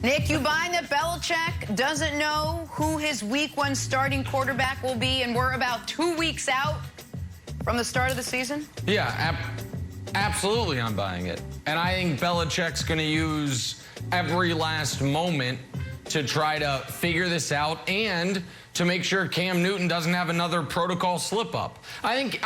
Nick, you buying that Belichick doesn't know who his week 1 starting quarterback will be, and we're about 2 weeks out from the start of the season? Yeah, absolutely I'm buying it. And I think Belichick's going to use every last moment to try to figure this out and to make sure Cam Newton doesn't have another protocol slip-up. I think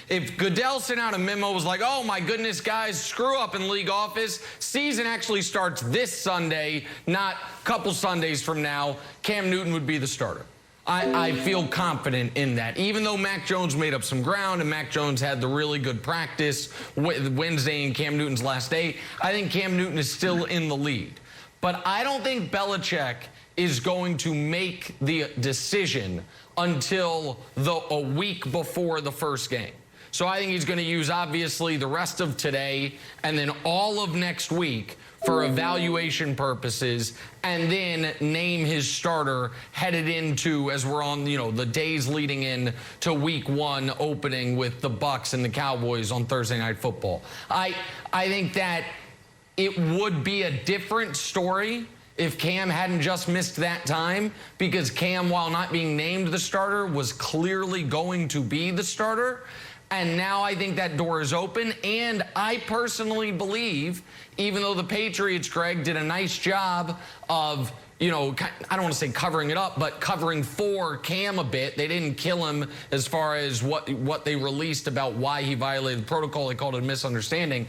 if Goodell sent out a memo, was like, oh my goodness, guys, screw up in league office, season actually starts this Sunday, not a couple Sundays from now, Cam Newton would be the starter. I feel confident in that. Even though Mac Jones made up some ground and Mac Jones had the really good practice Wednesday and Cam Newton's last day, I think Cam Newton is still in the lead. But I don't think Belichick is going to make the decision until a week before the first game. So I think he's going to use, obviously, the rest of today and then all of next week for evaluation purposes, and then name his starter headed into, as we're on, the days leading in to week 1 opening with the Bucs and the Cowboys on Thursday Night Football. I think that it would be a different story if Cam hadn't just missed that time, because Cam, while not being named the starter, was clearly going to be the starter. And now I think that door is open. And I personally believe, even though the Patriots, Greg, did a nice job of, I don't want to say covering it up, but covering for Cam a bit. They didn't kill him as far as what they released about why he violated the protocol. They called it a misunderstanding.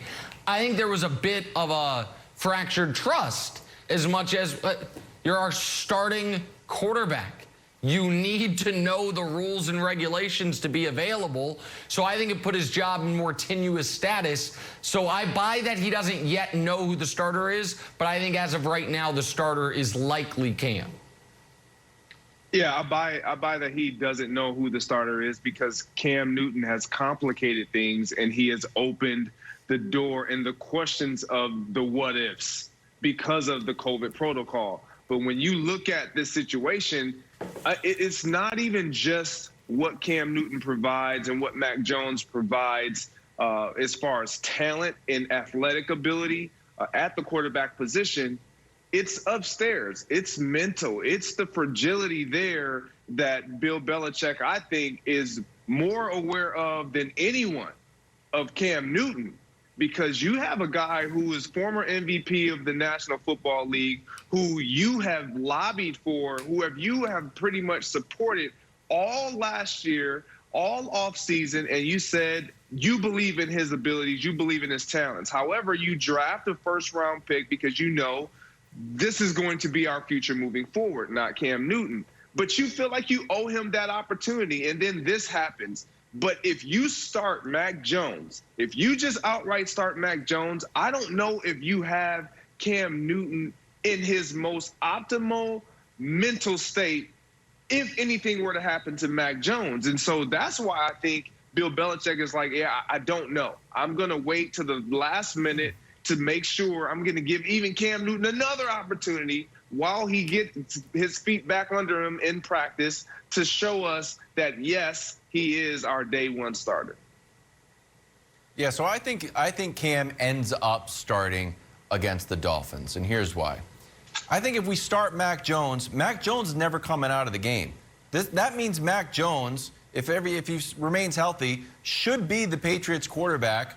I think there was a bit of a fractured trust, as much as you're our starting quarterback. You need to know the rules and regulations to be available. So I think it put his job in more tenuous status. So I buy that he doesn't yet know who the starter is, but I think as of right now, the starter is likely Cam. Yeah, I buy that he doesn't know who the starter is, because Cam Newton has complicated things and he has opened the door and the questions of the what ifs because of the COVID protocol. But when you look at this situation, it's not even just what Cam Newton provides and what Mac Jones provides as far as talent and athletic ability at the quarterback position. It's upstairs. It's mental. It's the fragility there that Bill Belichick, I think, is more aware of than anyone of Cam Newton. Because you have a guy who is former MVP of the National Football League, who you have lobbied for, you have pretty much supported all last year, all offseason, and you said you believe in his abilities, you believe in his talents. However, you draft a first-round pick because you know this is going to be our future moving forward, not Cam Newton. But you feel like you owe him that opportunity, and then this happens. But if you start Mac Jones, if you just outright start Mac Jones, I don't know if you have Cam Newton in his most optimal mental state if anything were to happen to Mac Jones. And so that's why I think Bill Belichick is like, yeah, I don't know. I'm going to wait to the last minute to make sure. I'm going to give even Cam Newton another opportunity while he gets his feet back under him in practice to show us that, yes, he is our day 1 starter. Yeah, so I think Cam ends up starting against the Dolphins, and here's why. I think if we start Mac Jones is never coming out of the game. That means Mac Jones, if he remains healthy, should be the Patriots quarterback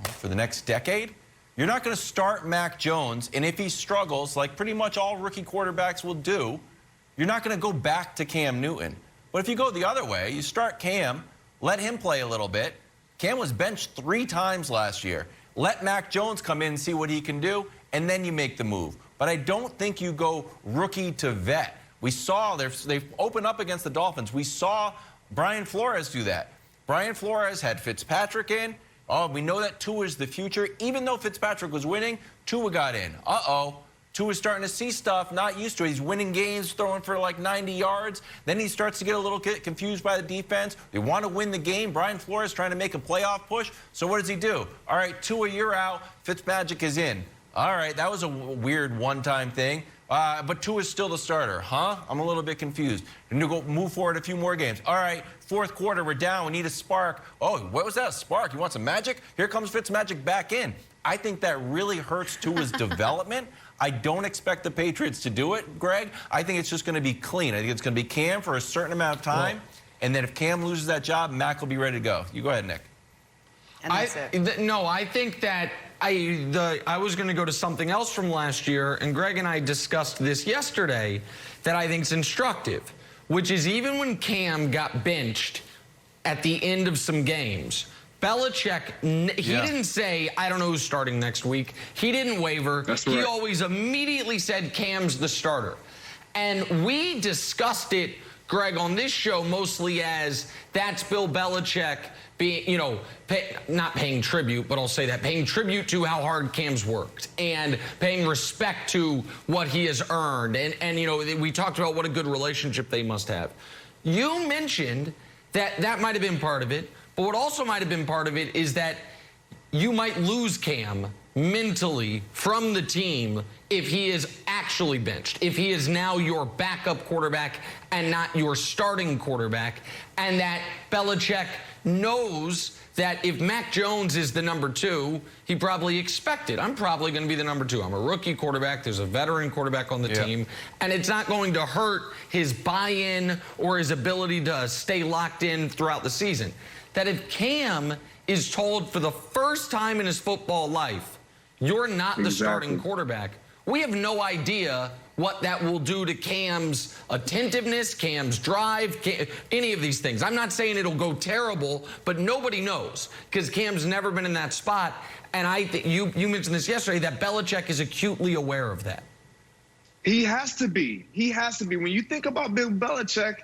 for the next decade. You're not going to start Mac Jones, and if he struggles, like pretty much all rookie quarterbacks will do, you're not going to go back to Cam Newton. But if you go the other way, you start Cam, let him play a little bit. Cam was benched 3 times last year. Let Mac Jones come in and see what he can do, and then you make the move. But I don't think you go rookie to vet. We saw they've opened up against the Dolphins. We saw Brian Flores do that. Brian Flores had Fitzpatrick in. Oh, we know that Tua is the future. Even though Fitzpatrick was winning, Tua got in. Uh-oh. Tua's starting to see stuff, not used to it. He's winning games, throwing for like 90 yards. Then he starts to get a little confused by the defense. They want to win the game. Brian Flores trying to make a playoff push. So what does he do? All right, Tua, you're out. Fitzmagic is in. All right, that was a weird one-time thing. But Tua's still the starter, huh? I'm a little bit confused. And to go move forward a few more games. All right, 4th quarter, we're down. We need a spark. Oh, what was that, a spark? You want some magic? Here comes Fitzmagic back in. I think that really hurts to his development. I don't expect the Patriots to do it, Greg. I think it's just going to be clean. I think it's going to be Cam for a certain amount of time, and then if Cam loses that job, Mac will be ready to go. You go ahead, Nick. And that's it. No, I think that I was going to go to something else from last year, and Greg and I discussed this yesterday that I think is instructive, which is even when Cam got benched at the end of some games, Belichick, he didn't say, I don't know who's starting next week. He didn't waver. That's He right. always immediately said Cam's the starter. And we discussed it, Greg, on this show mostly as that's Bill Belichick being, you know, not paying tribute, but I'll say that, paying tribute to how hard Cam's worked and paying respect to what he has earned. And you know, we talked about what a good relationship they must have. You mentioned that that might have been part of it, but what also might have been part of it is that you might lose Cam mentally from the team if he is actually benched, if he is now your backup quarterback and not your starting quarterback, and that Belichick knows that if Mac Jones is the number 2, he probably expected, I'm probably going to be the number 2. I'm a rookie quarterback. There's a veteran quarterback on the team, and it's not going to hurt his buy-in or his ability to stay locked in throughout the season. That if Cam is told for the first time in his football life, you're not the starting quarterback, we have no idea what that will do to Cam's attentiveness, Cam's drive, any of these things. I'm not saying it'll go terrible, but nobody knows because Cam's never been in that spot. And I think you mentioned this yesterday, that Belichick is acutely aware of that. He has to be. He has to be. When you think about Bill Belichick,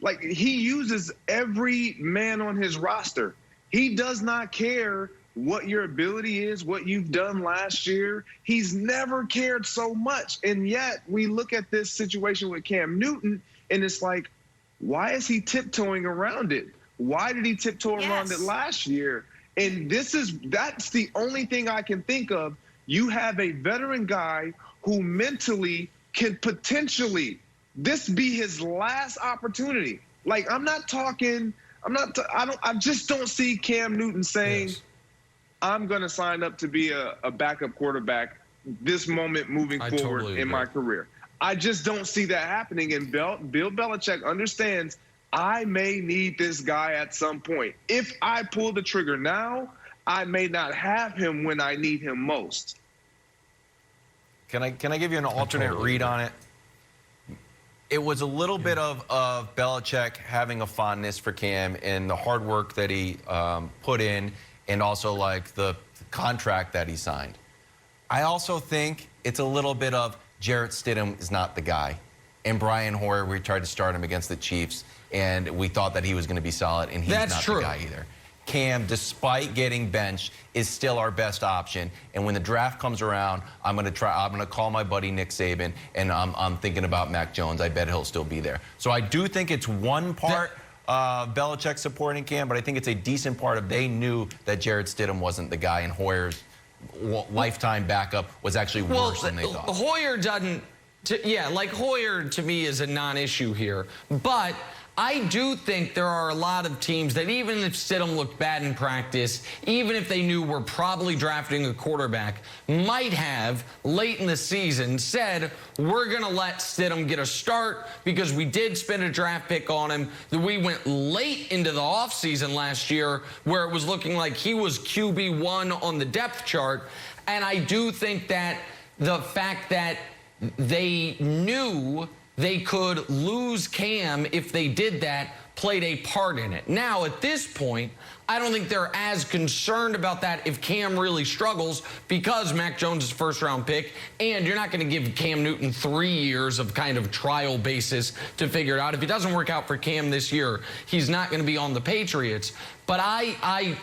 like, he uses every man on his roster. He does not care what your ability is, what you've done last year. He's never cared so much. And yet we look at this situation with Cam Newton and it's like, why is he tiptoeing around it? Why did he tiptoe around it last year? And that's the only thing I can think of. You have a veteran guy who mentally can potentially, this be his last opportunity. Like, I just don't see Cam Newton saying, I'm going to sign up to be a backup quarterback this moment moving forward in my career. I just don't see that happening. And Bill Belichick understands I may need this guy at some point. If I pull the trigger now, I may not have him when I need him most. Can I give you an alternate read on it? It was a little bit of Belichick having a fondness for Cam and the hard work that he put in, and also like the contract that he signed. I also think it's a little bit of Jarrett Stidham is not the guy. And Brian Hoyer, we tried to start him against the Chiefs, and we thought that he was going to be solid, and he's not the guy either. Cam, despite getting benched, is still our best option. And when the draft comes around, I'm going to call my buddy Nick Saban, and I'm thinking about Mac Jones. I bet he'll still be there. So I do think it's one part Belichick supporting Cam, but I think it's a decent part of they knew that Jarrett Stidham wasn't the guy, and Hoyer's lifetime backup was actually worse than they thought. Hoyer doesn't, Hoyer to me is a non-issue here, but I do think there are a lot of teams that even if Stidham looked bad in practice, even if they knew we're probably drafting a quarterback, might have, late in the season, said, we're going to let Stidham get a start because we did spend a draft pick on him. We went late into the offseason last year where it was looking like he was QB1 on the depth chart. And I do think that the fact that they knew they could lose Cam if they did that played a part in it. Now, at this point, I don't think they're as concerned about that if Cam really struggles because Mac Jones is first-round pick, and you're not going to give Cam Newton 3 years of kind of trial basis to figure it out. If it doesn't work out for Cam this year, he's not going to be on the Patriots. But I